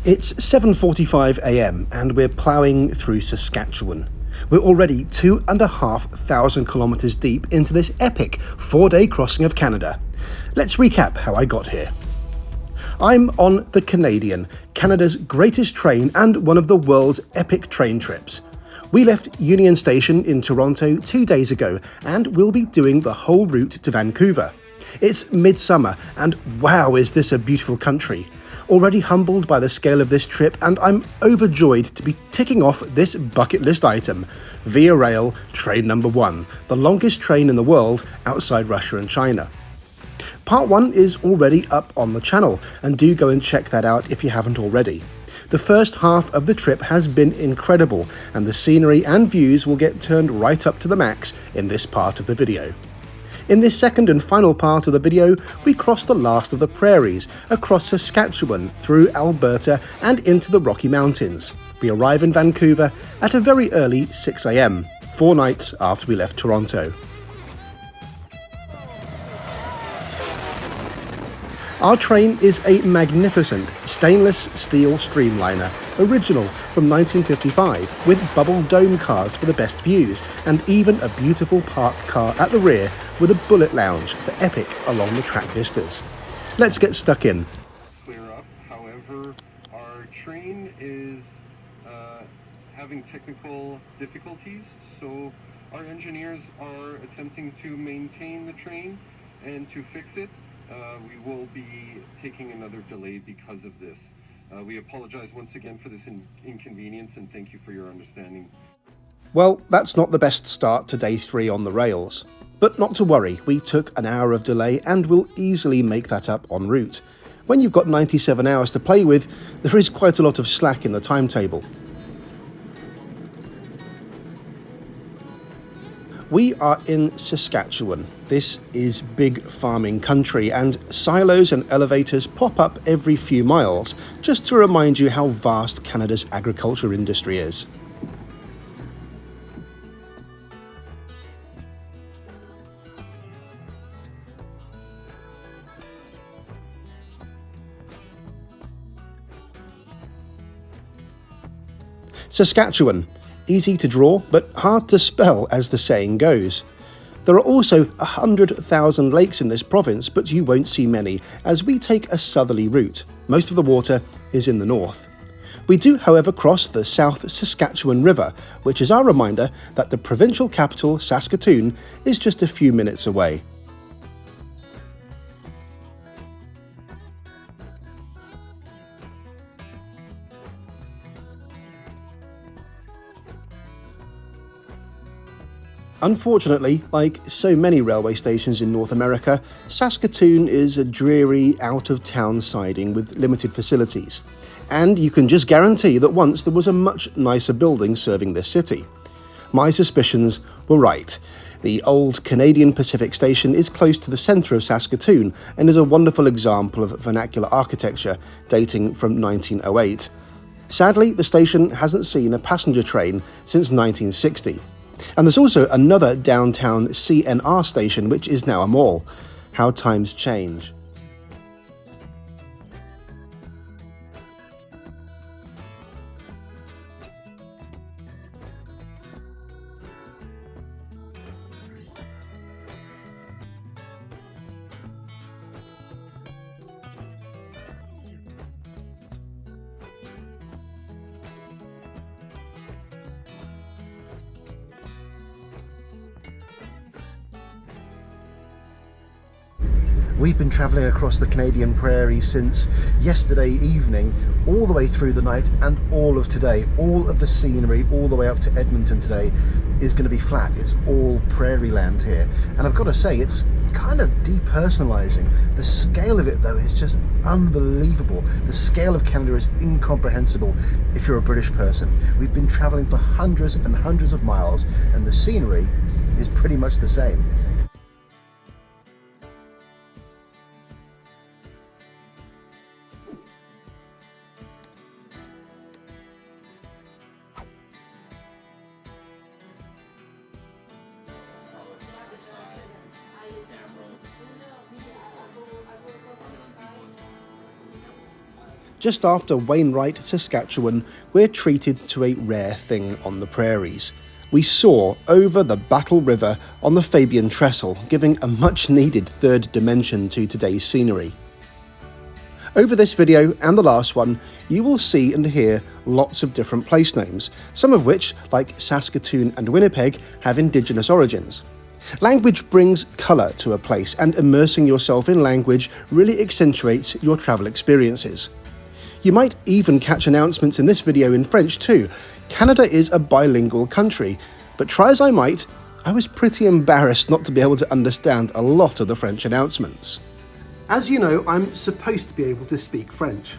It's 7:45 a.m. and we're ploughing through Saskatchewan. We're already 2,500 kilometres deep into this epic 4-day crossing of Canada. Let's recap how I got here. I'm on the Canadian, Canada's greatest train and one of the world's epic train trips. We left Union Station in Toronto 2 days ago and we'll be doing the whole route to Vancouver. It's midsummer and wow, is this a beautiful country. Already humbled by the scale of this trip, and I'm overjoyed to be ticking off this bucket list item, Via Rail Train Number 1, the longest train in the world outside Russia and China. Part 1 is already up on the channel, and do go and check that out if you haven't already. The first half of the trip has been incredible, and the scenery and views will get turned right up to the max in this part of the video. In this second and final part of the video, we cross the last of the prairies, across Saskatchewan, through Alberta and into the Rocky Mountains. We arrive in Vancouver at a very early 6 a.m, 4 nights after we left Toronto. Our train is a magnificent stainless steel streamliner, original from 1955, with bubble dome cars for the best views, and even a beautiful parked car at the rear with a bullet lounge for epic along the track vistas. Let's get stuck in. Clear up. However, our train is having technical difficulties, so our engineers are attempting to maintain the train and to fix it. We will be taking another delay because of this. We apologize once again for this inconvenience and thank you for your understanding. Well, that's not the best start to day 3 on the rails. But not to worry, we took an hour of delay and will easily make that up en route. When you've got 97 hours to play with, there is quite a lot of slack in the timetable. We are in Saskatchewan. This is big farming country, and silos and elevators pop up every few miles, just to remind you how vast Canada's agriculture industry is. Saskatchewan. Easy to draw, but hard to spell, as the saying goes. There are also 100,000 lakes in this province, but you won't see many, as we take a southerly route. Most of the water is in the north. We do, however, cross the South Saskatchewan River, which is our reminder that the provincial capital, Saskatoon, is just a few minutes away. Unfortunately, like so many railway stations in North America, Saskatoon is a dreary, out-of-town siding with limited facilities. And you can just guarantee that once there was a much nicer building serving this city. My suspicions were right. The old Canadian Pacific Station is close to the centre of Saskatoon and is a wonderful example of vernacular architecture dating from 1908. Sadly, the station hasn't seen a passenger train since 1960. And there's also another downtown CNR station, which is now a mall. How times change. We've been travelling across the Canadian prairie since yesterday evening, all the way through the night and all of today. All of the scenery, all the way up to Edmonton today, is going to be flat. It's all prairie land here. And I've got to say, it's kind of depersonalizing. The scale of it, though, is just unbelievable. The scale of Canada is incomprehensible if you're a British person. We've been travelling for hundreds and hundreds of miles, and the scenery is pretty much the same. Just after Wainwright, Saskatchewan, we're treated to a rare thing on the prairies. We soar over the Battle River on the Fabian Trestle, giving a much-needed third dimension to today's scenery. Over this video and the last one, you will see and hear lots of different place names, some of which, like Saskatchewan and Winnipeg, have Indigenous origins. Language brings colour to a place, and immersing yourself in language really accentuates your travel experiences. You might even catch announcements in this video in French too. Canada is a bilingual country, but try as I might, I was pretty embarrassed not to be able to understand a lot of the French announcements. As you know, I'm supposed to be able to speak French.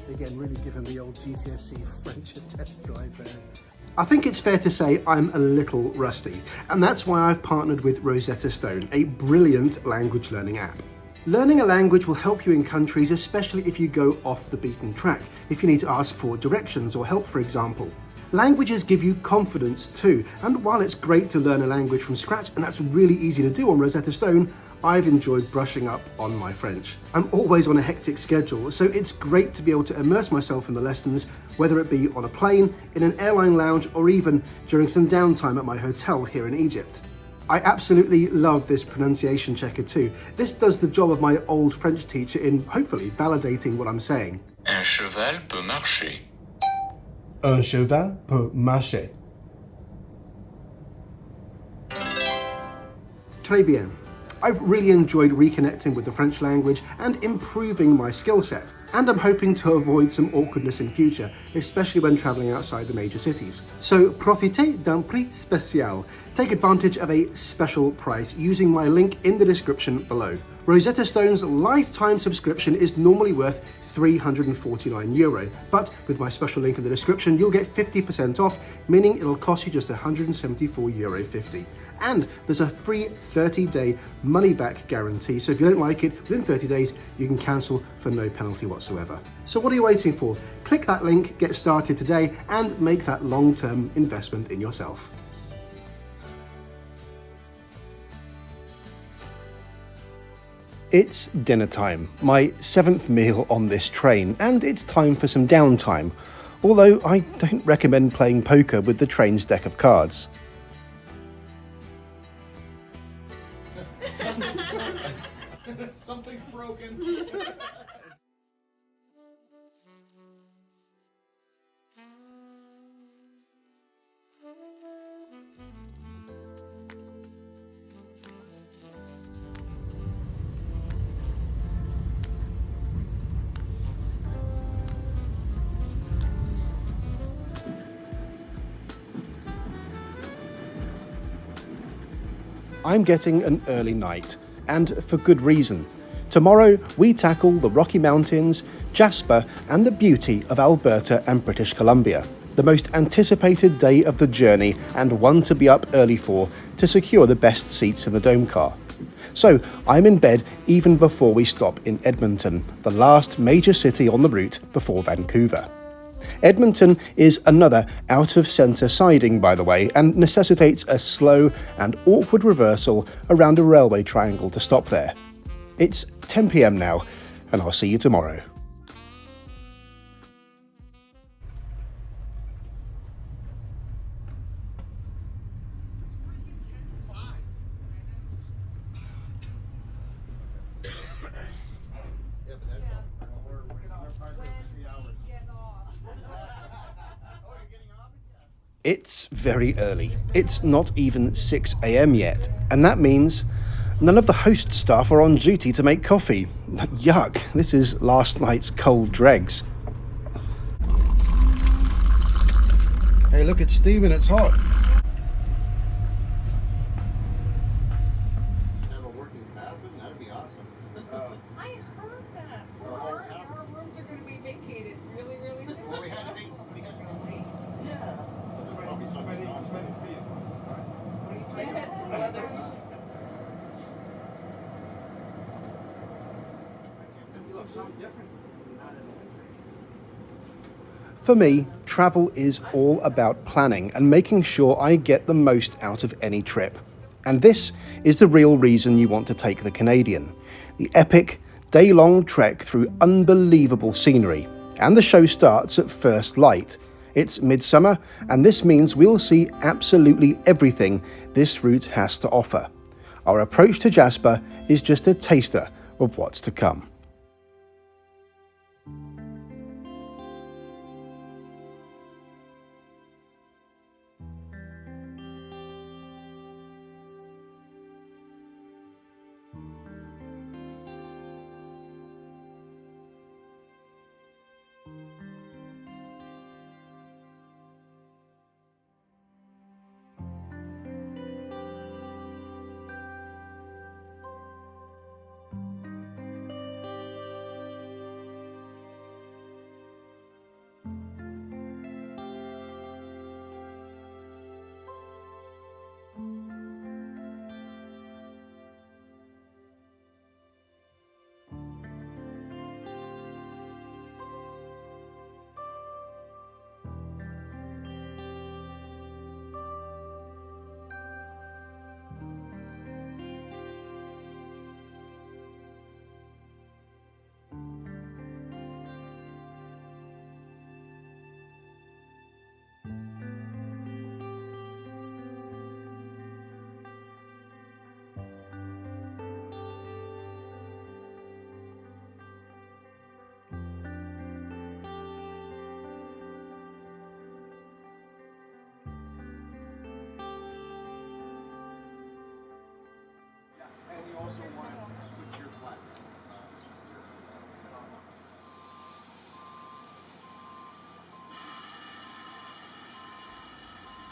Again, really giving the old GCSE French a test drive there. I think it's fair to say I'm a little rusty, and that's why I've partnered with Rosetta Stone, a brilliant language learning app. Learning a language will help you in countries, especially if you go off the beaten track, if you need to ask for directions or help, for example. Languages give you confidence too, and while it's great to learn a language from scratch, and that's really easy to do on Rosetta Stone, I've enjoyed brushing up on my French. I'm always on a hectic schedule, so it's great to be able to immerse myself in the lessons, whether it be on a plane, in an airline lounge, or even during some downtime at my hotel here in Egypt. I absolutely love this pronunciation checker too. This does the job of my old French teacher in hopefully validating what I'm saying. Un cheval peut marcher. Un cheval peut marcher. Très bien. I've really enjoyed reconnecting with the French language and improving my skill set, and I'm hoping to avoid some awkwardness in future, especially when travelling outside the major cities. So profitez d'un prix spécial. Take advantage of a special price using my link in the description below. Rosetta Stone's lifetime subscription is normally worth €349, but with my special link in the description, you'll get 50% off, meaning it'll cost you just €174.50. And there's a free 30-day money-back guarantee, so if you don't like it within 30 days, you can cancel for no penalty whatsoever. So what are you waiting for? Click that link, get started today, and make that long-term investment in yourself. It's dinner time, my 7th meal on this train, and it's time for some downtime, although I don't recommend playing poker with the train's deck of cards. Something's broken. I'm getting an early night, and for good reason. Tomorrow we tackle the Rocky Mountains, Jasper, and the beauty of Alberta and British Columbia. The most anticipated day of the journey, and one to be up early for to secure the best seats in the dome car. So I'm in bed even before we stop in Edmonton, the last major city on the route before Vancouver. Edmonton is another out-of-centre siding, by the way, and necessitates a slow and awkward reversal around a railway triangle to stop there. It's 10 PM now, and I'll see you tomorrow. It's very early. It's not even 6 AM yet, and that means none of the host staff are on duty to make coffee. Yuck, this is last night's cold dregs. Hey, look, it's steaming, it's hot. Have a working bathroom? That'd be awesome. I heard that. Our rooms are going to be vacated really soon. Well, we had to make. Yeah. Probably something on. They said others. For me, travel is all about planning and making sure I get the most out of any trip. And this is the real reason you want to take the Canadian. The epic, day-long trek through unbelievable scenery. And the show starts at first light. It's midsummer, and this means we'll see absolutely everything this route has to offer. Our approach to Jasper is just a taster of what's to come.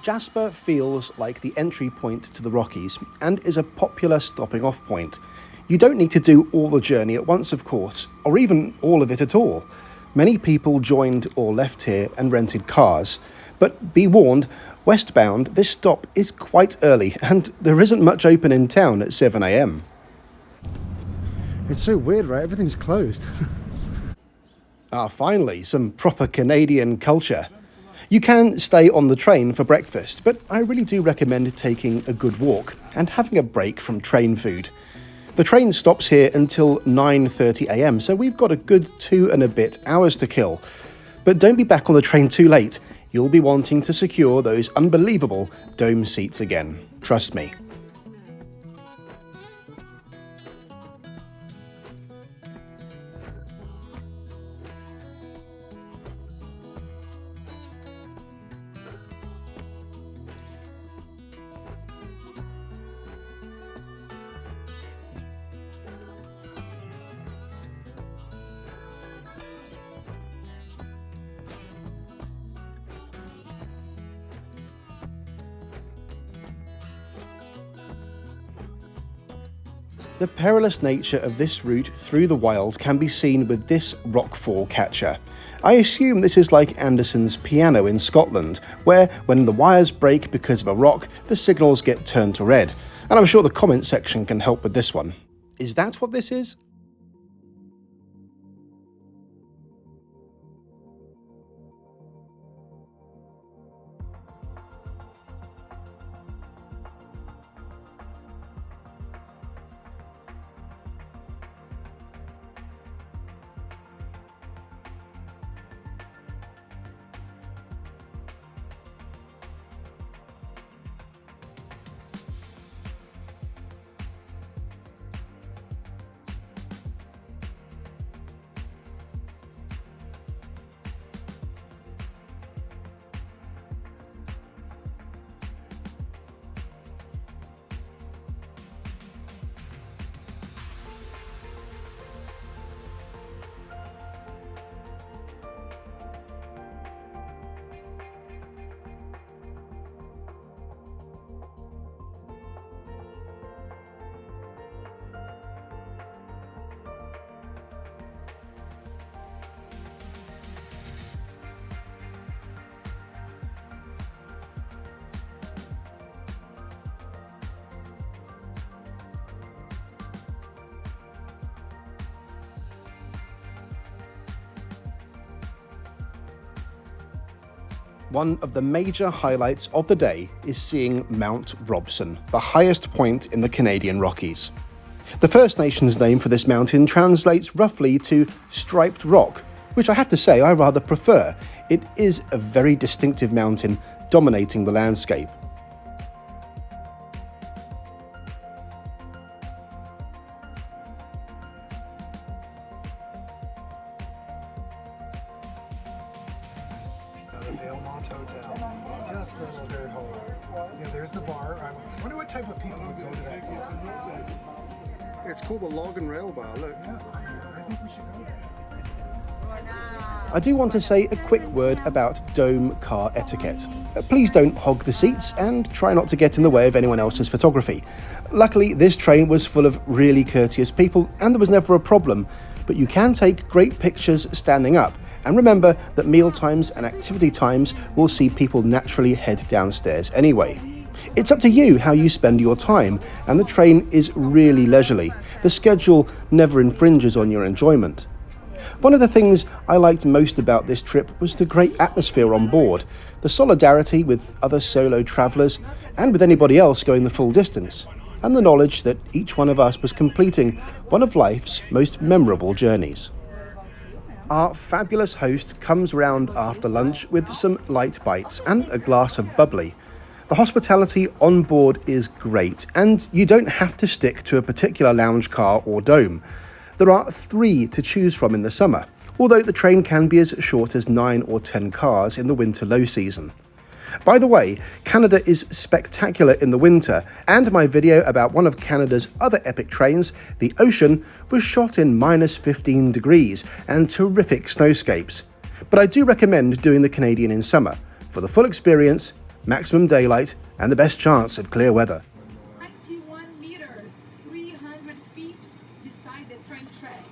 Jasper feels like the entry point to the Rockies and is a popular stopping off point. You don't need to do all the journey at once, of course, or even all of it at all. Many people joined or left here and rented cars. But be warned, westbound, this stop is quite early and there isn't much open in town at 7 a.m. It's so weird, right? Everything's closed. Finally, some proper Canadian culture. You can stay on the train for breakfast, but I really do recommend taking a good walk and having a break from train food. The train stops here until 9:30 a.m, so we've got a good 2 and a bit hours to kill. But don't be back on the train too late. You'll be wanting to secure those unbelievable dome seats again. Trust me. The perilous nature of this route through the wild can be seen with this rockfall catcher. I assume this is like Anderson's piano in Scotland, where when the wires break because of a rock, the signals get turned to red. And I'm sure the comment section can help with this one. Is that what this is? One of the major highlights of the day is seeing Mount Robson, the highest point in the Canadian Rockies. The First Nations name for this mountain translates roughly to striped rock, which I have to say I rather prefer. It is a very distinctive mountain dominating the landscape. Just a little dirt hole. Yeah, there's the bar. I wonder what type of people would go to that bar. It's called the Log and Rail Bar, look. Yeah, I think we should go there. I do want to say a quick word about dome car etiquette. Please don't hog the seats and try not to get in the way of anyone else's photography. Luckily, this train was full of really courteous people and there was never a problem, but you can take great pictures standing up. And remember that meal times and activity times will see people naturally head downstairs anyway. It's up to you how you spend your time, and the train is really leisurely. The schedule never infringes on your enjoyment. One of the things I liked most about this trip was the great atmosphere on board, the solidarity with other solo travellers and with anybody else going the full distance, and the knowledge that each one of us was completing one of life's most memorable journeys. Our fabulous host comes round after lunch with some light bites and a glass of bubbly. The hospitality on board is great, and you don't have to stick to a particular lounge car or dome. There are 3 to choose from in the summer, although the train can be as short as 9 or 10 cars in the winter low season. By the way, Canada is spectacular in the winter, and my video about one of Canada's other epic trains, the Ocean, was shot in -15 degrees and terrific snowscapes. But I do recommend doing the Canadian in summer, for the full experience, maximum daylight, and the best chance of clear weather. 91 meters, 300 feet beside the train track.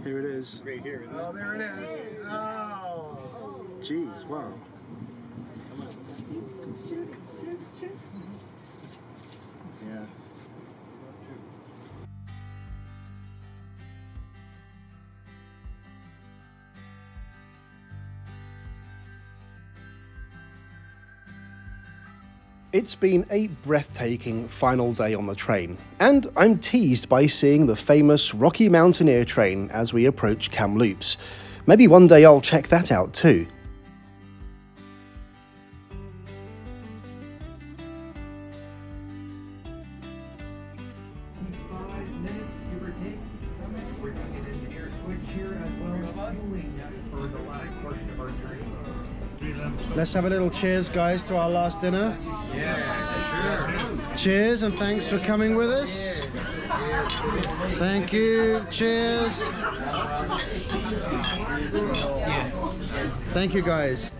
Here it is. Right here. Oh, there it is. Oh. Jeez, wow. Yeah. It's been a breathtaking final day on the train, and I'm teased by seeing the famous Rocky Mountaineer train as we approach Kamloops. Maybe one day I'll check that out too. Let's have a little cheers, guys, to our last dinner. Cheers, and thanks for coming with us. Thank you. Cheers. Thank you, guys.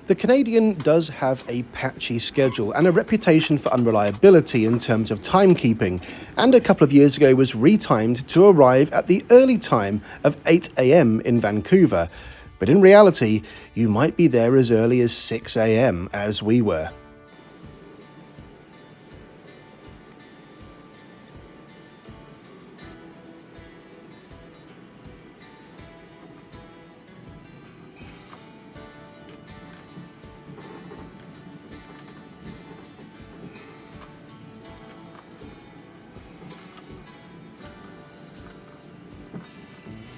The Canadian does have a patchy schedule and a reputation for unreliability in terms of timekeeping, and a couple of years ago was retimed to arrive at the early time of 8 a.m. in Vancouver. But in reality, you might be there as early as 6 a.m. as we were.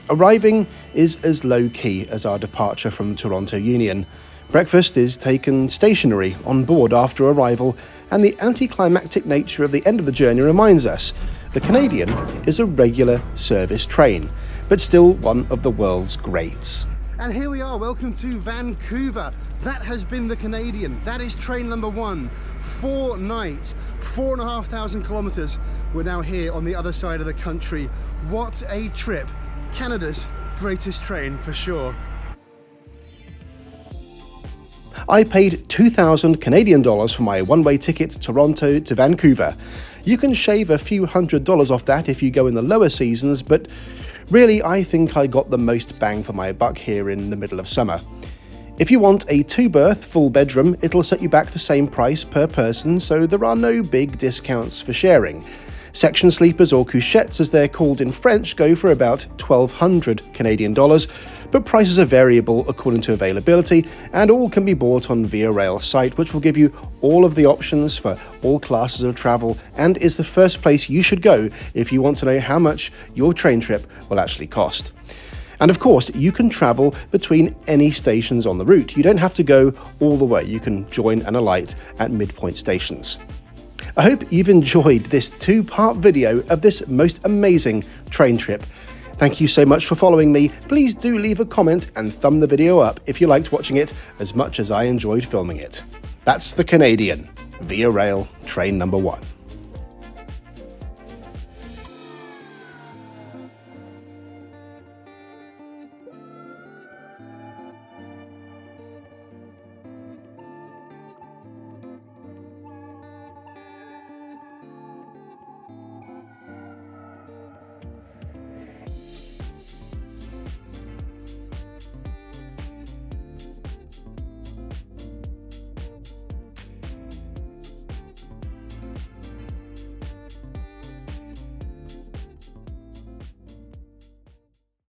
Arriving is as low-key as our departure from Toronto Union. Breakfast is taken stationary on board after arrival, and the anticlimactic nature of the end of the journey reminds us the Canadian is a regular service train, but still one of the world's greats. And here we are, welcome to Vancouver. That has been the Canadian. That is train number 1. 4 nights, 4,500 kilometers. We're now here on the other side of the country. What a trip. Canada's greatest train for sure. I paid 2,000 Canadian dollars for my one-way ticket Toronto to Vancouver. You can shave a few $100s off that if you go in the lower seasons, but really I think I got the most bang for my buck here in the middle of summer. If you want a 2-berth full bedroom, it'll set you back the same price per person, so there are no big discounts for sharing. Section sleepers, or couchettes as they're called in French, go for about 1,200 Canadian dollars, but prices are variable according to availability, and all can be bought on Via Rail site, which will give you all of the options for all classes of travel and is the first place you should go if you want to know how much your train trip will actually cost. And of course, you can travel between any stations on the route. You don't have to go all the way. You can join and alight at midpoint stations. I hope you've enjoyed this 2-part video of this most amazing train trip. Thank you so much for following me. Please do leave a comment and thumb the video up if you liked watching it as much as I enjoyed filming it. That's the Canadian Via Rail train number 1.